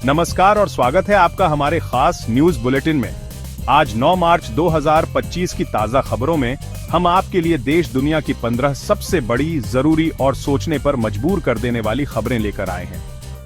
नमस्कार और स्वागत है आपका हमारे खास न्यूज बुलेटिन में। आज 9 मार्च 2025 की ताजा खबरों में हम आपके लिए देश दुनिया की 15 सबसे बड़ी, जरूरी और सोचने पर मजबूर कर देने वाली खबरें लेकर आए हैं।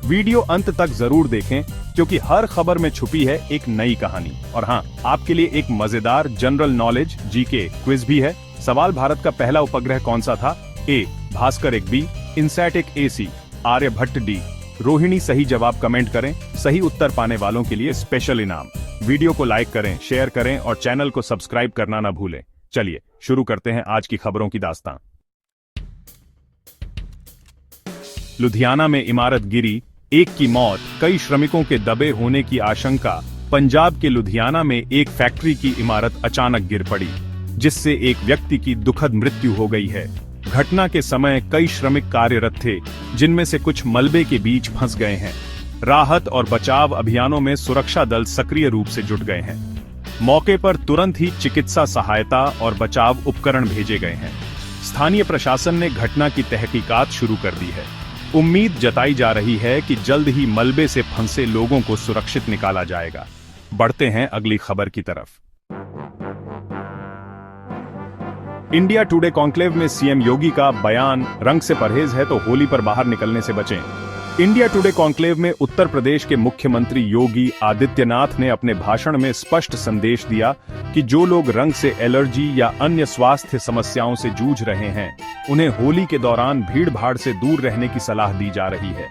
वीडियो अंत तक जरूर देखें क्योंकि हर खबर में छुपी है एक नई कहानी। और हाँ, आपके लिए एक मजेदार जनरल नॉलेज जीके क्विज भी है। सवाल, भारत का पहला उपग्रह कौन सा था? A Bhaskara 1, B INSAT 1 AC, Aryabhata, D Rohini. सही जवाब कमेंट करें। सही उत्तर पाने वालों के लिए स्पेशल इनाम। वीडियो को लाइक करें, शेयर करें और चैनल को सब्सक्राइब करना ना भूलें। चलिए शुरू करते हैं आज की खबरों की दास्तां। लुधियाना में इमारत गिरी, 1 की मौत, कई श्रमिकों के दबे होने की आशंका। पंजाब के लुधियाना में एक फैक्ट्री की इमारत अचानक गिर पड़ी, जिससे एक व्यक्ति की दुखद मृत्यु हो गई है। घटना के समय कई श्रमिक कार्यरत थे, जिनमें से कुछ मलबे के बीच फंस गए हैं। राहत और बचाव अभियानों में सुरक्षा दल सक्रिय रूप से जुट गए हैं। मौके पर तुरंत ही चिकित्सा सहायता और बचाव उपकरण भेजे गए हैं। स्थानीय प्रशासन ने घटना की तहकीकात शुरू कर दी है। उम्मीद जताई जा रही है कि जल्द ही मलबे से फंसे लोगों को सुरक्षित निकाला जाएगा। बढ़ते हैं अगली खबर की तरफ। इंडिया टुडे कॉन्क्लेव में सीएम योगी का बयान, रंग से परहेज है तो होली पर बाहर निकलने से बचें। इंडिया टुडे कॉन्क्लेव में उत्तर प्रदेश के मुख्यमंत्री योगी आदित्यनाथ ने अपने भाषण में स्पष्ट संदेश दिया कि जो लोग रंग से एलर्जी या अन्य स्वास्थ्य समस्याओं से जूझ रहे हैं, उन्हें होली के दौरान भीड़-भाड़ से दूर रहने की सलाह दी जा रही है।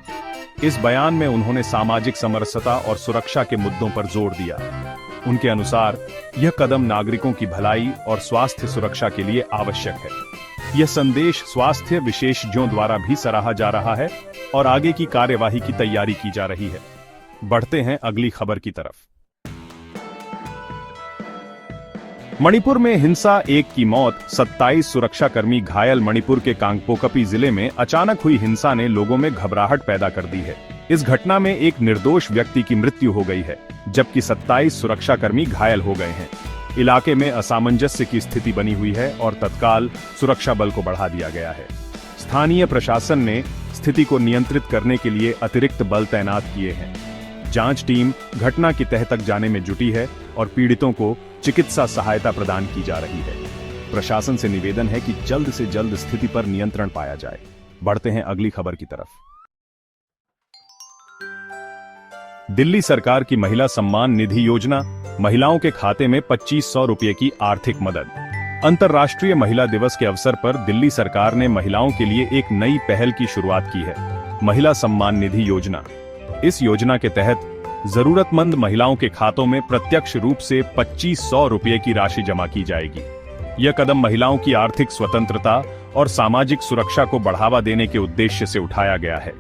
इस बयान में उन्होंने सामाजिक समरसता और सुरक्षा के मुद्दों पर जोर दिया। उनके अनुसार यह कदम नागरिकों की भलाई और स्वास्थ्य सुरक्षा के लिए आवश्यक है। यह संदेश स्वास्थ्य विशेषज्ञों द्वारा भी सराहा जा रहा है और आगे की कार्यवाही की तैयारी की जा रही है। बढ़ते हैं अगली खबर की तरफ। मणिपुर में हिंसा, 1 की मौत, 27 सुरक्षाकर्मी घायल। मणिपुर के कांगपोकपी जिले में अचानक हुई हिंसा ने लोगों में घबराहट पैदा कर दी है। इस घटना में एक निर्दोष व्यक्ति की मृत्यु हो गई है, जबकि 27 सुरक्षाकर्मी घायल हो गए हैं। इलाके में असामंजस्य की स्थिति बनी हुई है और तत्काल सुरक्षा बल को बढ़ा दिया गया है। स्थानीय प्रशासन ने स्थिति को नियंत्रित करने के लिए अतिरिक्त बल तैनात किए हैं। जांच टीम घटना की तह तक जाने में जुटी है और पीड़ितों को चिकित्सा सहायता प्रदान की जा रही है। प्रशासन से निवेदन है कि जल्द से जल्द स्थिति पर नियंत्रण पाया जाए। बढ़ते हैं अगली खबर की तरफ। दिल्ली सरकार की महिला सम्मान निधि योजना, महिलाओं के खाते में 2500 रुपये की आर्थिक मदद। अंतर्राष्ट्रीय महिला दिवस के अवसर पर दिल्ली सरकार ने महिलाओं के लिए एक नई पहल की शुरुआत की है, महिला सम्मान निधि योजना। इस योजना के तहत जरूरतमंद महिलाओं के खातों में प्रत्यक्ष रूप से 2500 रुपये की राशि जमा की जाएगी। यह कदम महिलाओं की आर्थिक स्वतंत्रता और सामाजिक सुरक्षा को बढ़ावा देने के उद्देश्य से उठाया गया है।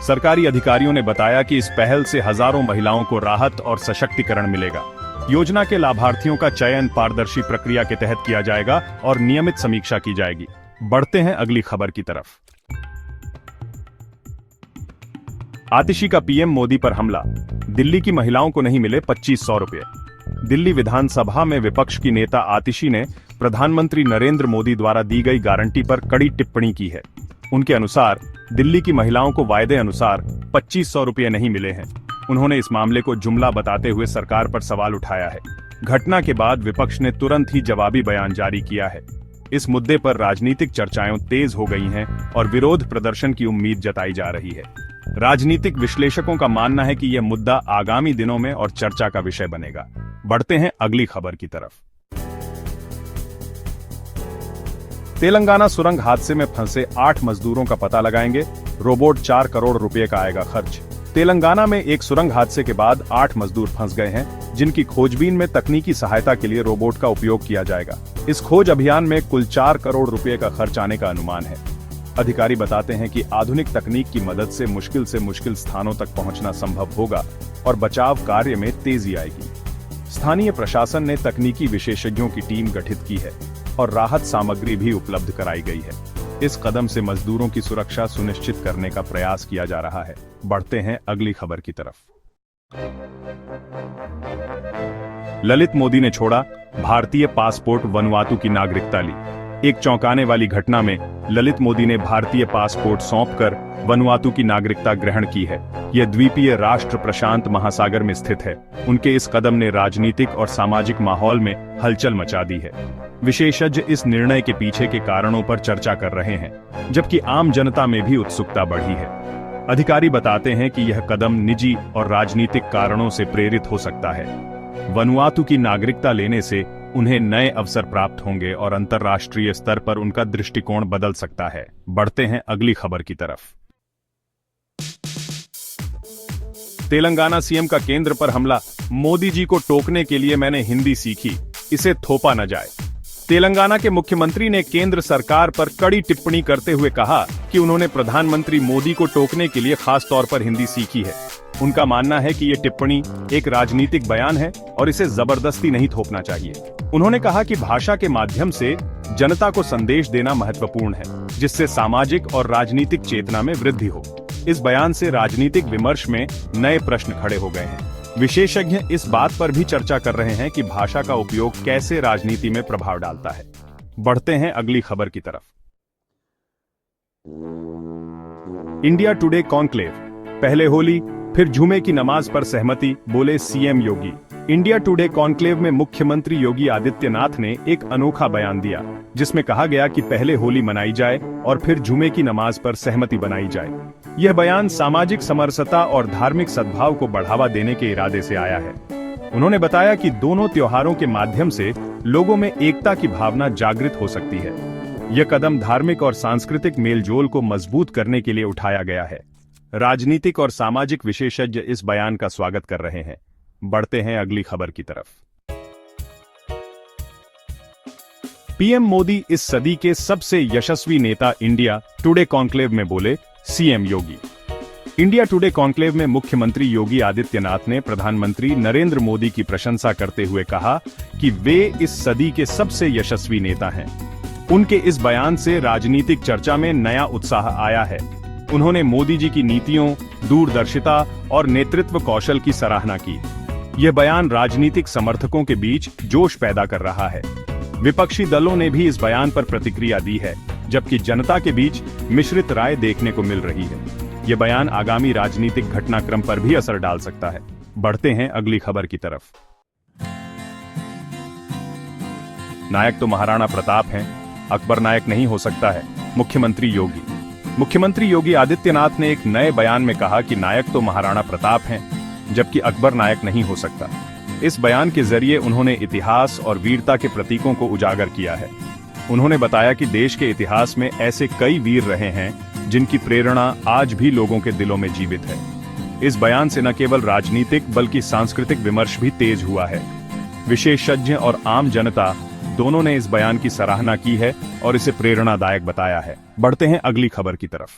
सरकारी अधिकारियों ने बताया कि इस पहल से हजारों महिलाओं को राहत और सशक्तिकरण मिलेगा। योजना के लाभार्थियों का चयन पारदर्शी प्रक्रिया के तहत किया जाएगा और नियमित समीक्षा की जाएगी। बढ़ते हैं अगली खबर की तरफ। आतिशी का पीएम मोदी पर हमला, दिल्ली की महिलाओं को नहीं मिले 2500 रुपये। दिल्ली विधानसभा में विपक्ष की नेता आतिशी ने प्रधानमंत्री नरेंद्र मोदी द्वारा दी गई गारंटी पर कड़ी टिप्पणी की है। उनके अनुसार दिल्ली की महिलाओं को वायदे अनुसार 2500 रुपये नहीं मिले हैं। उन्होंने इस मामले को जुमला बताते हुए सरकार पर सवाल उठाया है। घटना के बाद विपक्ष ने तुरंत ही जवाबी बयान जारी किया है। इस मुद्दे पर राजनीतिक चर्चाएं तेज हो गई हैं और विरोध प्रदर्शन की उम्मीद जताई जा रही है। राजनीतिक विश्लेषकों का मानना है कि यह मुद्दा आगामी दिनों में और चर्चा का विषय बनेगा। बढ़ते हैं अगली खबर की तरफ। तेलंगाना सुरंग हादसे में फंसे 8 मजदूरों का पता लगाएंगे, रोबोट। 4 करोड़ रुपए का आएगा खर्च। तेलंगाना में एक सुरंग हादसे के बाद 8 मजदूर फंस गए हैं, जिनकी खोजबीन में तकनीकी सहायता के लिए रोबोट का उपयोग किया जाएगा। इस खोज अभियान में कुल 4 करोड़ रुपए का खर्च आने का अनुमान है। अधिकारी बताते हैं कि आधुनिक तकनीक की मदद से मुश्किल स्थानों तक पहुंचना संभव होगा और बचाव कार्य में तेजी आएगी। स्थानीय प्रशासन ने तकनीकी विशेषज्ञों की टीम गठित की है और राहत सामग्री भी उपलब्ध कराई गई है। इस कदम से मजदूरों की सुरक्षा सुनिश्चित करने का प्रयास किया जा रहा है। बढ़ते हैं अगली खबर की तरफ। ललित मोदी ने छोड़ा भारतीय पासपोर्ट, वनुवातु की नागरिकता ली। एक चौंकाने वाली घटना में ललित मोदी ने भारतीय पासपोर्ट सौंपकर वनुआतू की नागरिकता ग्रहण की है। यह द्वीपीय राष्ट्र प्रशांत महासागर में स्थित है। उनके इस कदम ने राजनीतिक और सामाजिक माहौल में हलचल मचा दी है। विशेषज्ञ इस निर्णय के पीछे के कारणों पर चर्चा कर रहे हैं, जबकि आम जनता में भी उत्सुकता बढ़ी है। अधिकारी बताते हैं कि यह कदम निजी और राजनीतिक कारणों से प्रेरित हो सकता है। वनुआतू की नागरिकता लेने से उन्हें नए अवसर प्राप्त होंगे और अंतर्राष्ट्रीय स्तर पर उनका दृष्टिकोण बदल सकता है। बढ़ते हैं अगली खबर की तरफ। तेलंगाना सीएम का केंद्र पर हमला। मोदी जी को टोकने के लिए मैंने हिंदी सीखी, इसे थोपा न जाए। तेलंगाना के मुख्यमंत्री ने केंद्र सरकार पर कड़ी टिप्पणी करते हुए कहा कि उन्होंने प्रधानमंत्री मोदी को टोकने के लिए खास तौर पर हिंदी सीखी है। उनका मानना है कि ये टिप्पणी एक राजनीतिक बयान है और इसे जबरदस्ती नहीं थोपना चाहिए। उन्होंने कहा कि भाषा के माध्यम से जनता को संदेश देना महत्वपूर्ण है, जिससे सामाजिक और राजनीतिक चेतना में वृद्धि हो। इस बयान से राजनीतिक विमर्श में नए प्रश्न खड़े हो गए हैं। विशेषज्ञ इस बात पर भी चर्चा कर रहे हैं कि भाषा का उपयोग कैसे राजनीति में प्रभाव डालता है। बढ़ते हैं अगली खबर की तरफ। इंडिया टुडे कॉन्क्लेव, पहले होली फिर जुमे की नमाज पर सहमति, बोले सीएम योगी। इंडिया टुडे कॉन्क्लेव में मुख्यमंत्री योगी आदित्यनाथ ने एक अनोखा बयान दिया, जिसमें कहा गया कि पहले होली मनाई जाए और फिर जुमे की नमाज पर सहमति बनाई जाए। यह बयान सामाजिक समरसता और धार्मिक सद्भाव को बढ़ावा देने के इरादे से आया है। उन्होंने बताया कि दोनों त्योहारों के माध्यम से लोगों में एकता की भावना जागृत हो सकती है। यह कदम धार्मिक और सांस्कृतिक मेलजोल को मजबूत करने के लिए उठाया गया है। राजनीतिक और सामाजिक विशेषज्ञ इस बयान का स्वागत कर रहे हैं। बढ़ते हैं अगली खबर की तरफ। पीएम मोदी इस सदी के सबसे यशस्वी नेता, इंडिया टुडे कॉन्क्लेव में बोले सीएम योगी। इंडिया टुडे कॉन्क्लेव में मुख्यमंत्री योगी आदित्यनाथ ने प्रधानमंत्री नरेंद्र मोदी की प्रशंसा करते हुए कहा कि वे इस सदी के सबसे यशस्वी नेता हैं। उनके इस बयान से राजनीतिक चर्चा में नया उत्साह आया है। उन्होंने मोदी जी की नीतियों, दूरदर्शिता और नेतृत्व कौशल की सराहना की। यह बयान राजनीतिक समर्थकों के बीच जोश पैदा कर रहा है। विपक्षी दलों ने भी इस बयान पर प्रतिक्रिया दी है, जबकि जनता के बीच मिश्रित राय देखने को मिल रही है। यह बयान आगामी राजनीतिक घटनाक्रम पर भी असर डाल सकता है। बढ़ते हैं अगली खबर की तरफ। नायक तो महाराणा प्रताप हैं, अकबर नायक नहीं हो सकता है, मुख्यमंत्री योगी। मुख्यमंत्री योगी आदित्यनाथ ने एक नए बयान में कहा कि नायक तो महाराणा प्रताप हैं, जबकि अकबर नायक नहीं हो सकता। इस बयान के जरिए उन्होंने इतिहास और वीरता के प्रतीकों को उजागर किया है। उन्होंने बताया कि देश के इतिहास में ऐसे कई वीर रहे हैं जिनकी प्रेरणा आज भी लोगों के दिलों में जीवित है। इस बयान से न केवल राजनीतिक बल्कि सांस्कृतिक विमर्श भी तेज हुआ है। विशेषज्ञ और आम जनता दोनों ने इस बयान की सराहना की है और इसे प्रेरणादायक बताया है। बढ़ते हैं अगली खबर की तरफ।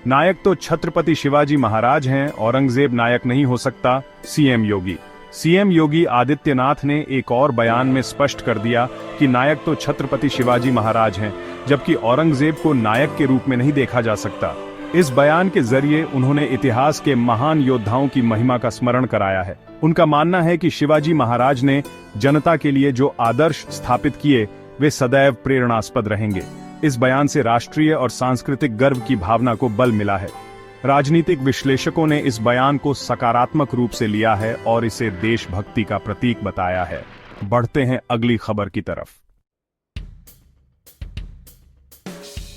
नायक तो छत्रपति शिवाजी महाराज हैं, औरंगजेब नायक नहीं हो सकता, सीएम योगी। सीएम योगी आदित्यनाथ ने एक और बयान में स्पष्ट कर दिया कि नायक तो छत्रपति शिवाजी महाराज हैं, जबकि औरंगजेब को नायक के रूप में नहीं देखा जा सकता। इस बयान के जरिए उन्होंने इतिहास के महान योद्धाओं की महिमा का स्मरण कराया है। उनका मानना है कि शिवाजी महाराज ने जनता के लिए जो आदर्श स्थापित किए वे सदैव प्रेरणास्पद रहेंगे। इस बयान से राष्ट्रीय और सांस्कृतिक गर्व की भावना को बल मिला है। राजनीतिक विश्लेषकों ने इस बयान को सकारात्मक रूप से लिया है और इसे देशभक्ति का प्रतीक बताया है। बढ़ते हैं अगली खबर की तरफ।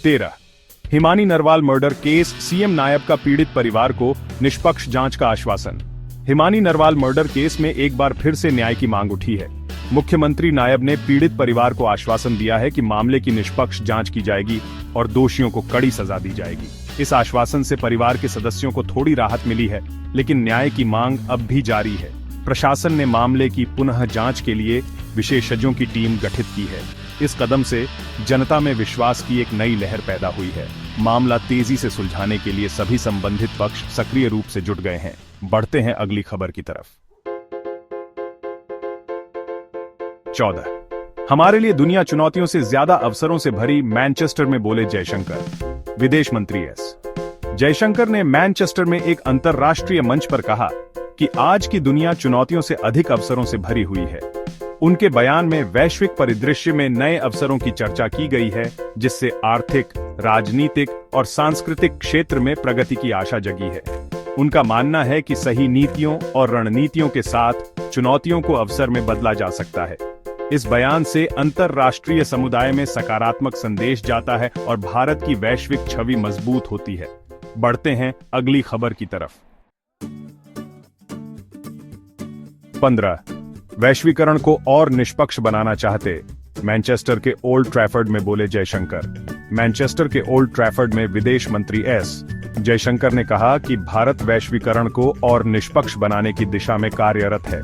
13 Himani Narwal murder case, CM नायब का पीड़ित परिवार को निष्पक्ष जांच का आश्वासन। हिमानी नरवाल मर्डर केस में एक बार फिर से न्याय की मांग उठी है। मुख्यमंत्री नायब ने पीड़ित परिवार को आश्वासन दिया है कि मामले की निष्पक्ष जांच की जाएगी और दोषियों को कड़ी सजा दी जाएगी। इस आश्वासन से परिवार के सदस्यों को थोड़ी राहत मिली है, लेकिन न्याय की मांग अब भी जारी है। प्रशासन ने मामले की पुनः जांच के लिए विशेषज्ञों की टीम गठित की है। इस कदम से जनता में विश्वास की एक नई लहर पैदा हुई है। मामला तेजी से सुलझाने के लिए सभी संबंधित पक्ष सक्रिय रूप से जुट गए हैं। बढ़ते हैं अगली खबर की तरफ। 14 हमारे लिए दुनिया चुनौतियों से ज्यादा अवसरों से भरी, मैनचेस्टर में बोले जयशंकर। विदेश मंत्री एस जयशंकर ने मैनचेस्टर में एक अंतर्राष्ट्रीय मंच पर कहा कि आज की दुनिया चुनौतियों से अधिक अवसरों से भरी हुई है। उनके बयान में वैश्विक परिदृश्य में नए अवसरों की चर्चा की गई है, जिससे आर्थिक, राजनीतिक और सांस्कृतिक क्षेत्र में प्रगति की आशा जगी है। उनका मानना है कि सही नीतियों और रणनीतियों के साथ चुनौतियों को अवसर में बदला जा सकता है। इस बयान से अंतर्राष्ट्रीय समुदाय में सकारात्मक संदेश जाता है और भारत की वैश्विक छवि मजबूत होती है। बढ़ते हैं अगली खबर की तरफ। 15. वैश्वीकरण को और निष्पक्ष बनाना चाहते, मैनचेस्टर के ओल्ड ट्रैफर्ड में बोले जयशंकर। मैनचेस्टर के ओल्ड ट्रैफर्ड में विदेश मंत्री एस जयशंकर ने कहा कि भारत वैश्वीकरण को और निष्पक्ष बनाने की दिशा में कार्यरत है।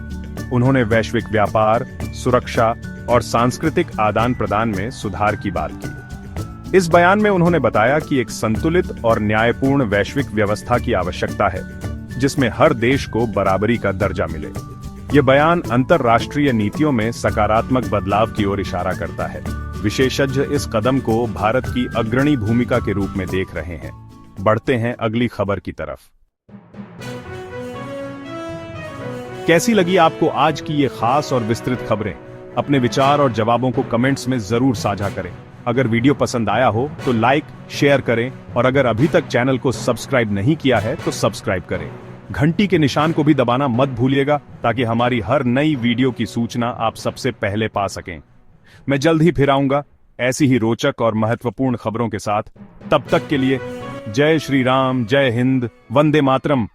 उन्होंने वैश्विक व्यापार, सुरक्षा और सांस्कृतिक आदान प्रदान में सुधार की बात की। इस बयान में उन्होंने बताया कि एक संतुलित और न्यायपूर्ण वैश्विक व्यवस्था की आवश्यकता है, जिसमें हर देश को बराबरी का दर्जा मिले। ये बयान अंतर्राष्ट्रीय नीतियों में सकारात्मक बदलाव की ओर इशारा करता है। विशेषज्ञ इस कदम को भारत की अग्रणी भूमिका के रूप में देख रहे हैं। बढ़ते हैं अगली खबर की तरफ। कैसी लगी आपको आज की ये खास और विस्तृत खबरें? अपने विचार और जवाबों को कमेंट्स में जरूर साझा करें। अगर वीडियो पसंद आया हो तो लाइक, शेयर करें और अगर अभी तक चैनल को सब्सक्राइब नहीं किया है तो सब्सक्राइब करें। घंटी के निशान को भी दबाना मत भूलिएगा ताकि हमारी हर नई वीडियो की सूचना आप सबसे पहले पा सकें। मैं जल्द ही फिर आऊंगा ऐसी ही रोचक और महत्वपूर्ण खबरों के साथ। तब तक के लिए जय श्री राम, जय हिंद, वंदे मातरम।